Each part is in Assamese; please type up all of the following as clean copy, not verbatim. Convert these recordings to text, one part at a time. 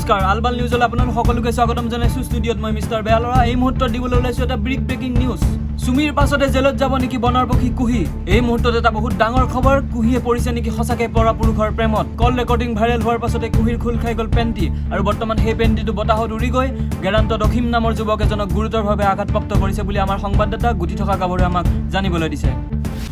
নমস্কাৰ আলবাল নিউজলৈ আপোনালোক সকলোকে স্বাগতম জনাইছো ষ্টুডিঅ'ত মই মিষ্টাৰ বেয়ালৰা এই মুহূৰ্তত দিবলৈ ওলাইছো এটা ব্ৰেকিং নিউজ সুমিৰ পাছতে জেলত যাব নেকি বনৰ পক্ষী কুহি এই মুহূৰ্তত এটা বহুত ডাঙৰ খবৰ কুহিয়ে পৰিছে নেকি সঁচাকৈ পৰা পুৰুষৰ প্ৰেমত কল ৰেকৰ্ডিং ভাইৰেল হোৱাৰ পাছতে কুহিৰ খোল খাই গ'ল পেণ্টি আৰু বৰ্তমান সেই পেণ্টিটো বতাহত উৰি গৈ গেৰান্ত দক্ষিণ নামৰ যুৱক এজনক গুৰুতৰভাৱে আঘাতপ্ৰাপ্ত কৰিছে বুলি আমাৰ সংবাদদাতা গুটি থকা গাভৰুৱে আমাক জানিবলৈ দিছে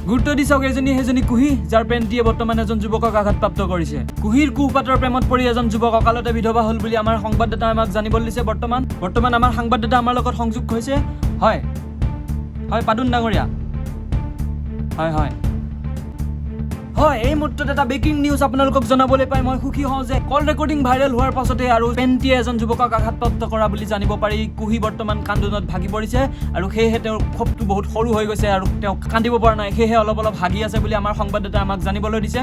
গুৰুত্ব দি চাওক সেইজনী কুহি যাৰ পেণ্টিয়ে বৰ্তমান এজন যুৱকক আঘাতপ্ৰাপ্ত কৰিছে কুহিৰ কুহপাতৰ প্ৰেমত পৰি এজন যুৱক অকালতে বিধৱা হ'ল বুলি আমাৰ সংবাদদাতা আমাক জানিবলৈ দিছে বৰ্তমান আমাৰ সংবাদদাতা আমাৰ লগত সংযোগ হৈছে হয় পাদুন ডাঙৰীয়া হয় এই মুহূৰ্তত এটা ব্ৰেকিং নিউজ আপোনালোকক জনাবলৈ পাই মই সুখী হওঁ যে কল ৰেকৰ্ডিং ভাইৰেল হোৱাৰ পাছতে আৰু পেণ্টিয়ে এজন যুৱকক আঘাতপ্ৰাপ্ত কৰা বুলি জানিব পাৰি কুহি বৰ্তমান কান্দোনত ভাগি পৰিছে আৰু সেয়েহে তেওঁৰ ক্ষোভটো বহুত সৰু হৈ গৈছে আৰু তেওঁ কান্দিব পৰা নাই সেয়েহে অলপ ভাগি আছে বুলি আমাৰ সংবাদদাতাই আমাক জানিবলৈ দিছে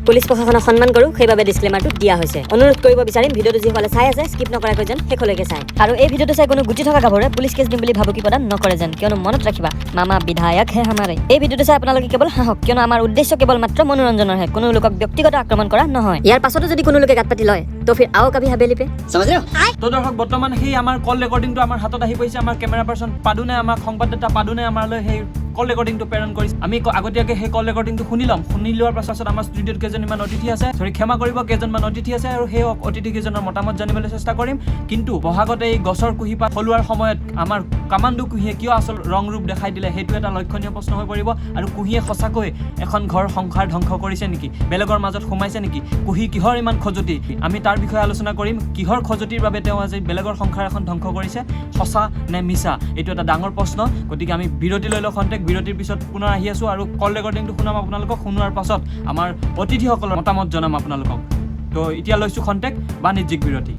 পুলিচ প্ৰশাসনক সন্মান কৰো সেইবাবে ডিসক্লেমাৰটো দিয়া হৈছে অনুৰোধ কৰিব বিচাৰিম ভিডিঅটো যিসকলে চাই আছে স্কিপ নকৰাকৈ যেন শেষলৈকে চাই আৰু এই ভিডিঅটো চাই কোনো গুটি থকা গাভৰুৱে পুলিচ কেছ দিম বুলি ভাবুকি প্ৰদান নকৰে যেন কিয়নো মনত ৰাখিবা মামা বিধায়ক হে হামাৰে এই ভিডিঅটো চাই আপোনালোকে কেৱল হাঁহক কিয়নো আমাৰ উদ্দেশ্য কেৱল মাত্ৰ মনোৰঞ্জনৰ হে কোনো লোকক ব্যক্তিগত আক্ৰমণ কৰা নহয় ইয়াৰ পাছতো যদি কোনো লোকে গাত পাতি লয় তো ফিৰ আও কবি হাবেলি পে समझ रहे हो তো দৰ্শক বৰ্তমান সেই আমাৰ কল ৰেকৰ্ডিংটো আমাৰ হাতত আহি পাইছে আমাৰ কেমেৰা পাৰ্চন পাদুনে আমাক সংবাদদাতা পাদুনে আমালৈ সেই কল ৰেকৰ্ডিংটো প্ৰেৰণ কৰিছে আমি আগতীয়াকৈ সেই কল ৰেকৰ্ডিংটো শুনি লোৱাৰ পাছত আমাৰ ষ্টুডিঅ'ত কেইজনমান অতিথি আছে ক্ষমা কৰিব কেইজনমান অতিথি আছে আৰু সেই অতিথি কেইজনৰ মতামত জানিবলৈ চেষ্টা কৰিম কিন্তু বহাগতে এই গছৰ কুঁহিপাত সলোৱাৰ সময়ত আমাৰ কামাণ্ডো কুঁহিয়ে কিয় আচল ৰং ৰূপ দেখাই দিলে সেইটো এটা লক্ষণীয় প্ৰশ্ন হৈ পৰিব আৰু কুঁহিয়ে সঁচাকৈ এখন ঘৰ সংসাৰ ধ্বংস কৰিছে নেকি বেলেগৰ মাজত সোমাইছে নেকি কুঁহি কিহৰ ইমান খজুতি আমি তাৰ বিষয়ে আলোচনা কৰিম কিহৰ খজুতিৰ বাবে তেওঁ আজি বেলেগৰ সংসাৰ এখন ধ্বংস কৰিছে সঁচা নে মিছা এইটো এটা ডাঙৰ প্ৰশ্ন গতিকে আমি বিৰতি লৈ লওঁ খন্তেক বিৰতিৰ পিছত পুনৰ আহি আছো আৰু কল ৰেকৰ্ডিংটো শুনাম আপোনালোকক শুনোৱাৰ পাছত আমাৰ অতিথিসকলৰ মতামত জনাম আপোনালোকক তো এতিয়া লৈছো খন্তেক বাণিজ্যিক বিৰতি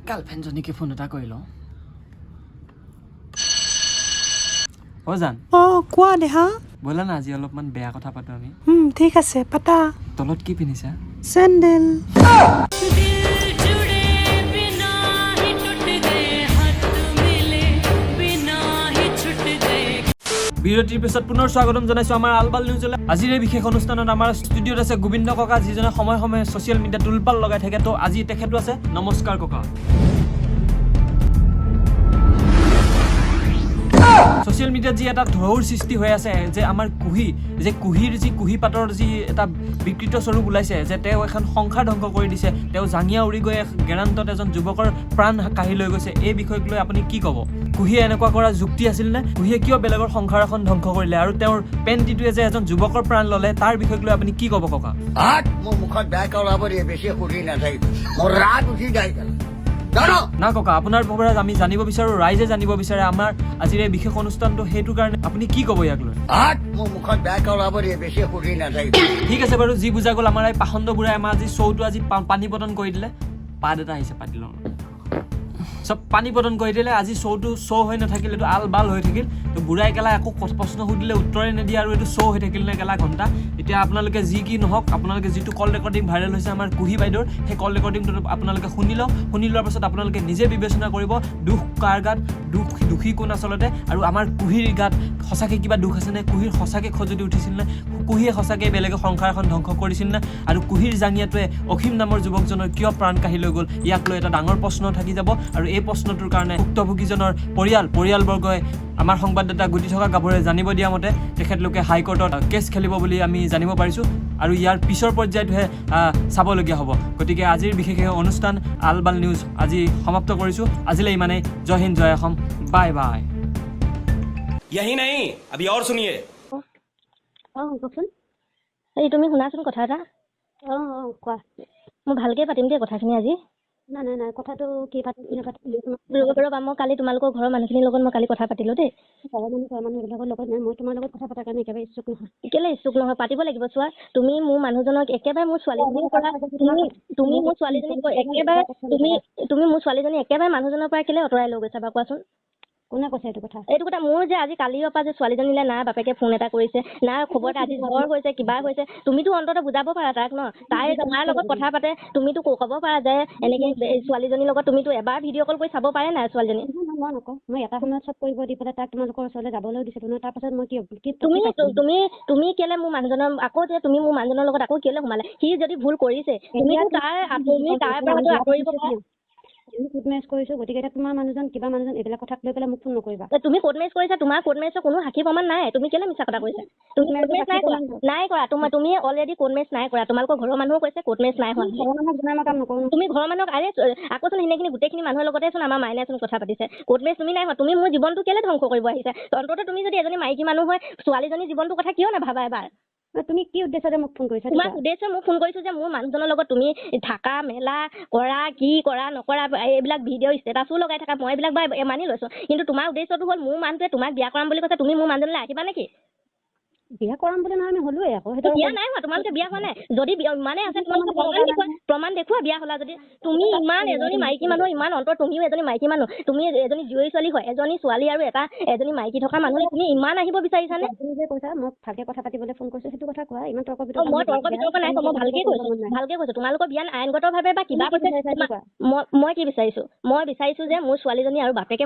গাৰ্লফ্ৰেণ্ডজনীকে ফোন এটা কৰি লওঁ জান কোৱা দেহা ব'লা না আজি অলপমান বেয়া কথা পাতো আমি ঠিক আছে পাতা তলত কি পিন্ধিছা চেণ্ডেল বিৰতিৰ পিছত পুনৰ স্বাগতম জনাইছো আমাৰ আলবাল নিউজলৈ আজিৰ এই বিশেষ অনুষ্ঠানত আমাৰ ষ্টুডিঅ'ত আছে গোবিন্দ ককা যিজনে সময়ে সময়ে ছ'চিয়েল মিডিয়াত তুলপাল লগাই থাকে তো আজি তেখেতো আছে নমস্কাৰ ককা ছ'চিয়েল মিডিয়াত যি এটা ঢৌৰ সৃষ্টি হৈ আছে যে আমাৰ কুহিৰ যি কুহিপাতৰ যি এটা বিকৃত স্বৰূপ ওলাইছে যে তেওঁ এখন সংসাৰ ধ্বংস কৰি দিছে তেওঁ জাঙিয়া উৰি গৈ গেৰান্তত এজন যুৱকৰ প্ৰাণ কাঢ়ি লৈ গৈছে এই বিষয়ক লৈ আপুনি কি ক'ব কুহিয়ে এনেকুৱা কৰা যুক্তি আছিল নে কুহিয়ে কিয় বেলেগৰ সংসাৰ এখন ধ্বংস কৰিলে আৰু তেওঁৰ পেণ্টিটোৱে যে এজন যুৱকৰ প্ৰাণ ল'লে তাৰ বিষয়ক লৈ আপুনি কি ক'ব ককা মোৰ মুখত বেয়া কৰাব বেছি সুধি নাথাকিব মোৰ ৰাগ উঠি যায় না ককা আপোনাৰ পৰা আমি জানিব বিচাৰো ৰাইজে জানিব বিচাৰে আমাৰ আজিৰ এই বিশেষ অনুষ্ঠানটো সেইটো কাৰণে আপুনি কি ক'ব ইয়াক লৈ মোৰ মুখত বেয়া কৰাব বেছি সুধি নাথাকিব ঠিক আছে বাৰু যি বুজা গ'ল আমাৰ এই পাখন্দ বুঢ়াই আমাৰ আজি শ্ব'টো আজি পানী পতন কৰি দিলে পাত এটা আহিছে পাতি লওঁ চব পানী পতন কৰি দিলে আজি শ্ব'টো শ্ব' হৈ নাথাকিলেতো আল বাল হৈ থাকিল তো বুঢ়াই কেলা একো প্ৰশ্ন সুধিলে উত্তৰে নিদিয়ে আৰু এইটো শ্ব' হৈ থাকিল নে কেলা ঘণ্টা এতিয়া আপোনালোকে যি কি নহওক আপোনালোকে যিটো কল ৰেকৰ্ডিং ভাইৰেল হৈছে আমাৰ কুহি বাইদেউৰ সেই কল ৰেকৰ্ডিংটো আপোনালোকে শুনি লোৱাৰ পাছত আপোনালোকে নিজে বিবেচনা কৰিব দুখ কাৰ গাত দুখী কোন আচলতে আৰু আমাৰ কুহিৰ গাত সঁচাকৈ কিবা দুখ আছে নে কুহিৰ সঁচাকৈ খজুতি উঠিছিল নে কুহিয়ে সঁচাকৈ বেলেগে সংসাৰ এখন ধ্বংস কৰিছিল নে আৰু কুহিৰ জাঙিয়াটোৱে অসীম নামৰ যুৱকজনৰ কিয় প্ৰাণ কাঢ়ি লৈ গ'ল ইয়াক লৈ এটা ডাঙৰ প্ৰশ্ন থাকি যাব আৰু এই প্ৰশ্নটোৰ কাৰণে ভুক্তভোগীজনৰ পৰিয়ালবৰ্গই আমাৰ সংবাদদাতা গুটি থকা গাভৰুৱে জানিব দিয়া মতে তেখেতলোকে হাইকোৰ্টত কেছ খেলিব বুলি আমি জানিব পাৰিছোঁ আৰু ইয়াৰ পিছৰ পৰ্যায়টোহে চাবলগীয়া হ'ব গতিকে আজিৰ বিশেষ অনুষ্ঠান আলবাল নিউজ আজি সমাপ্ত কৰিছোঁ আজিলৈ ইমানেই জয় হিন্দ জয় অসম বাই বাই यही नहीं अभी और सुनिए কওকচোন এই তুমি শুনাচোন কথা এটা কোৱা মই ভালকৈ পাতিম দেই কথাখিনি আজি নাই কথাটো কি ৰ'বা মই কালি তোমালোকৰ ঘৰৰ মানুহখিনিৰ লগত মই কালি কথা পাতিলোঁ দেই ঘৰৰ মানুহবিলাকৰ লগত নাই মই তোমাৰ লগত কথা পতাৰ কাৰণে একেবাৰে ইচ্ছুক নহয় কেলৈ ইচ্ছুক নহয় পাতিব লাগিব চোৱা তুমি মোৰ মানুহজনক একেবাৰে মোৰ ছোৱালীজনীৰ পৰা তুমি মোৰ ছোৱালীজনীক একেবাৰে তুমি মোৰ ছোৱালীজনী একেবাৰে মানুহজনৰ পৰা কেলৈ আঁতৰাই লৈ গৈছা বা কোৱাচোন কোনে কৈছে এইটো কথা মোৰ যে আজি কালিৰ পৰা যে ছোৱালীজনীলৈ না বাপেকে ফোন এটা কৰিছে না খবৰ আজি জ্বৰ হৈছে কিবা হৈছে তুমিতো অন্ততঃ বুজাব পাৰা তাক ন তাই তোমাৰ লগত কথা পাতে তুমিতো ক'ব পাৰা যে এনেকৈ ছোৱালীজনীৰ লগত তুমিতো এবাৰ ভিডিঅ' কল কৰি চাব পাৰে নাই ছোৱালীজনী মই নকওঁ, মই এটা সময়ত চব কৰিব দি পেলাই তাক তোমালোকৰ ওচৰলৈ যাবলৈও দিছিলোঁ নহয়, তাৰপাছত মই কি তুমি কেলে মোৰ মানুহজনৰ আকৌ যে তুমি মোৰ মানুহজনৰ লগত আকৌ কেলে সোমালে? সি যদি ভুল কৰিছে তুমি তাৰ পৰা আঁতৰিব পাৰা। আমি কোৰ্ট মেৰেজ কৰিছোঁ, গতিকে এতিয়া তোমাৰ মানুহজন কিবা মানুহজন এইবিলাক কথাক লৈ পেলাই মোক ফোন নকৰিবা। তুমি কোৰ্ট মেৰেজ কৰিছা, তোমাৰ কোৰ্ট মেৰেজৰ কোনো সাক্ষী প্ৰমাণ নাই, তুমি কেলে মিছা কথা কৈছা? তুমি কোৰ্ট মেৰেজ নাই কৰা তুমি অলৰেডি কোৰ্ট মেৰেজ নাই কৰা, তোমালোকৰ ঘৰৰ মানুহো কৈছে কোৰ্ট মেৰেজ নাই হোৱা। ঘৰৰ মানুহক জনাই মই কাম নকৰোঁ। তুমি ঘৰৰ মানুহক আকৌচোন সেইখিনি গোটেইখিনি মানুহৰ লগতে চোন আমাৰ মাইনাচোন কথা পাতিছে, কোৰ্ট মেৰেজ তুমি নাই হোৱা, তুমি মোৰ জীৱনটো কেলে ধ্বংস কৰিব আহিছা? অন্ততঃ তুমি যদি এজনী মাইকী মানুহ হয় ছোৱালীজনীৰ জীৱনটোৰ কথা কিয় নাভাবা এবাৰ? তুমি কি উদ্দেশ্যতে মোক ফোন কৰিছা? তোমাৰ উদ্দেশ্যে মোক ফোন কৰিছো যে মোৰ মানুহজনৰ লগত তুমি থাকা মেলা কৰা কি কৰা নকৰা এইবিলাক ভিডিঅ' ষ্টেটাছো লগাই থাকা, মই এইবিলাক বা মানি লৈছো, কিন্তু তোমাৰ উদ্দেশ্যটো হ'ল মোৰ মানুহটোৱে তোমাক বিয়া কৰাম বুলি কৈছে, তুমি মোৰ মানুহজনলৈ আহিবা নেকি? বিয়া কৰাম বুলি নহয়, আমি হ'লোৱে আকৌ। বিয়া নাই হোৱা, তোমালোকে বিয়া হোৱা নাই। যদি মানে আছে তোমালোকে প্ৰমাণ দেখুওৱা বিয়া হ'লা যদি। তুমি ইমান এজনী মাইকী মানুহ, ইমান অন্তৰ তুমিও এজনী মাইকী মানুহ, তুমি এজনী জীয়ৰী ছোৱালী হয়, এজনী ছোৱালী আৰু এজনী মাইকী থকা মানুহ, তুমি ইমান আহিব বিচাৰিছানে? তুমি যে কৈছা মোক ভালকে কথা পাতিবলৈ ফোন কৰিছো, সেইটো কথা কোৱা। ইমান তৰ্ক বিতৰ্ক মই তৰ্ক বিতৰ্ক নাই, মই ভালকে কৈছো তোমালোকৰ বিয়া আইনগতভাৱে বা কিবা কৈছে। মই কি বিচাৰিছো? মই বিচাৰিছো যে মোৰ ছোৱালীজনী আৰু বাপেকে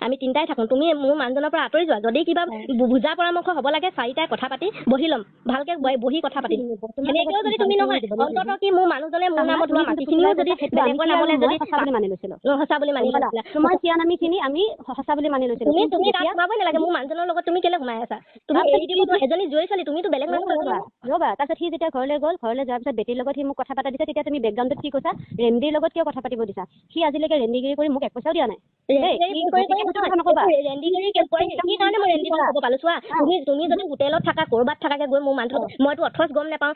আমি তিনিটাই থাকো, তুমি মোৰ মানুহজনৰ পৰা আঁতৰি যোৱা। যদি কিবা বুজা পৰামৰ্শ হ'ব লাগে চাৰিটাই কথা পাতি বহি ল'ম, ভালকে বহি কথা পাতিম। সেনেকেও যদি তুমি নহয় অন্ততঃ কি মোৰ মানুহজনে মোৰ নামত লোৱা মাটিখিনিও যদি বেলেগৰ নামলৈ যদি সঁচা বুলি মানি লৈছিলো, সঁচা বুলি মানি লৈছিলা, তোমাৰ চিয়া নামিখিনি আমি সঁচা বুলি মানি লৈছিলো। তুমি তাত সোমাবই নালাগে, মোৰ মানুহজনৰ লগত তুমি কেলে সোমাই আছা? তুমি এৰি দিব এজনী জীয়ৰী ছোৱালী, তুমিতো বেলেগ মানুহ ৰ'বা। তাৰপিছত সি যেতিয়া ঘৰলৈ গ'ল, ঘৰলৈ যোৱাৰ পিছত বেটিৰ লগত সি মোক কথা পাতা দিছে, তেতিয়া তুমি বেকগ্ৰাউণ্ডত কি কৈছা? ৰেণ্ডিৰ লগত কিয় কথা পাতিব দিছা? সি আজিলৈকে ৰেণ্ডিগিৰি কৰি মোক এক পইচাও দিয়া নাই। তুমি যদি হোটেলত থাকা ক'ৰবাত থাকাকে গৈ মোৰ মানুহ মইতো অথচ গম নাপাওঁ,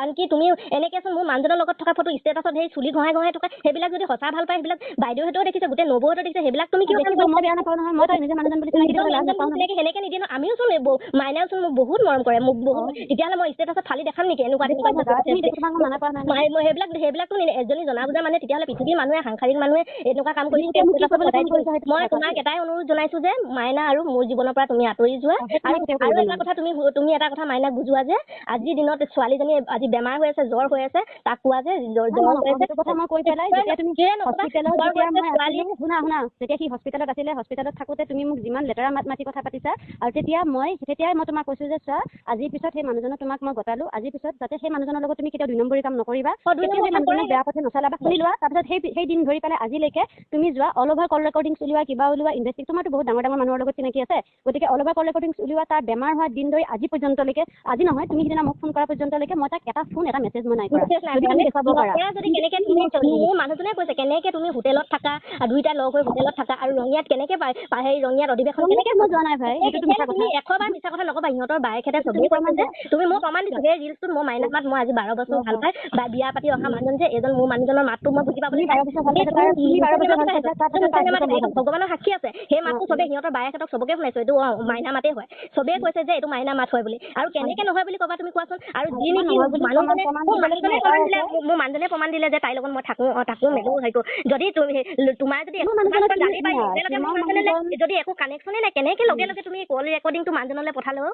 আনকি তুমি এনেকেচোন মোৰ মানুহজনৰ লগত থকা ফটো ষ্টেটাছত সেই চুলি ঘঁহাই থকা সেইবিলাক যদি সঁচা ভাল পায়, সেইবিলাক বাইদেউহঁতেও দেখিছে, গোটেই নবৌহঁতেও দেখিছে, সেইবিলাক তুমি কিয় মই বেয়া নাপাওঁ নহয়, মই তাই নিজে মানুহজন বুলি চিনাকি দিব লাজ নাপাওঁ। সেনেকে নিদিয়ে ন, আমিও চোন মাইনাও চোন মোক বহুত মৰম কৰে, মোক বহুত। তেতিয়াহ'লে মই ষ্টেটাছত ফালি দেখাম নেকি এনেকুৱা সেইবিলাকতো এজনী জনা বুজা মানে? তেতিয়াহ'লে পৃথিৱীৰ মানুহে সাংসাৰিক মানুহে এনেকুৱা কাম কৰি মই তোমাক এটাই অনুৰোধ জনাইছো যে মাইনা আৰু মোৰ জীৱনৰ পৰা তুমি আঁতৰি যোৱা। আৰু এটা কথা তুমি এটা কথা মাইনাক বুজোৱা যে আজিৰ দিনত ছোৱালীজনী আজি বেমাৰ হৈ আছে, জ্বৰ হৈ আছে, তাক কোৱা যে জ্বৰ হৈ আছে কথা মই কৈ পেলাই যেতিয়া তুমি যেতিয়া সি হস্পিটেলত আছিলে, হস্পিটেলত থাকোতে তুমি মোক যিমান লেতেৰা মাতি কথা পাতিছা, আৰু তেতিয়াই মই তোমাক কৈছো যে চোৱা আজিৰ পিছত সেই মানুহজনক তোমাক মই গতালো, আজিৰ পিছত যাতে সেই মানুহজনৰ লগত তুমি কেতিয়াও 2 নম্বৰী কাম নকৰিবা, বেয়া পথে নচলাবা, শুনি লোৱা। তাৰপিছত সেই দিন ধৰি পেলাই আজিলৈকে তুমি যোৱা অল অভাৰ কল ৰেকৰ্ডিংছ উলিওৱা, কিবা উলিওৱা, ইনভেষ্টিং, তোমাৰতো বহুত ডাঙৰ মানুহৰ লগত চিনাকি আছে, গতিকে অল অভাৰ কল ৰেকৰ্ডিংছ উলিওৱা। তাৰ বেমাৰ হোৱা দিন ধৰি আজি পৰ্যন্তলৈকে, আজি নহয় তুমি সিদিনা মোক ফোন কৰা পৰ্যন্তলৈকে মই তাক এটা মেছেজ মই নাই কৰা। মোৰ মানুহজনে কৈছে কেনেকে তুমি হোটেলত থাকা, দুইটা লগ হৈ হোটেলত থাকা, আৰু ৰঙিয়াত কেনেকে ৰঙিয়াত অধিৱেশন কেনেকে মই যোৱা নাই ভাই, তুমি 100 বাৰ মিছা কথা নকবা। সিহঁতৰ বায়েকহেঁতে চবেই কৈছে যে তুমি মোক প্ৰমাণ দিছো, সেই ৰিলছটোত মই মাইনাক মাত মই আজি 12 বছৰ ভাল পাই বা বিয়া পাতি অহা মানুহজন যে এজন মোৰ মানুহজনৰ মাতটো মই বুজি পাবলৈ ভগৱানৰ সাক্ষী আছে, সেই মাতটো চবেই সিহঁতৰ বায়েকহঁতক চবকে শুনাইছো, এইটো মাইনা মাতে হয়, চবেই কৈছে যে এইটো মাইনা মাত হয় বুলি। আৰু কেনেকে নহয় বুলি কবা তুমি কোৱাচোন? আৰু যি নেকি মোৰ মানুহজনে প্ৰমাণ দিলে যে তাইৰ লগত মই থাকো মেলো হয়তো। যদি তোমাৰ যদি একো কানেকশ্যনে নাই, কেনেকে লগে লগে তুমি কল ৰেকৰ্ডিংটো মানুহজনলৈ পঠালো?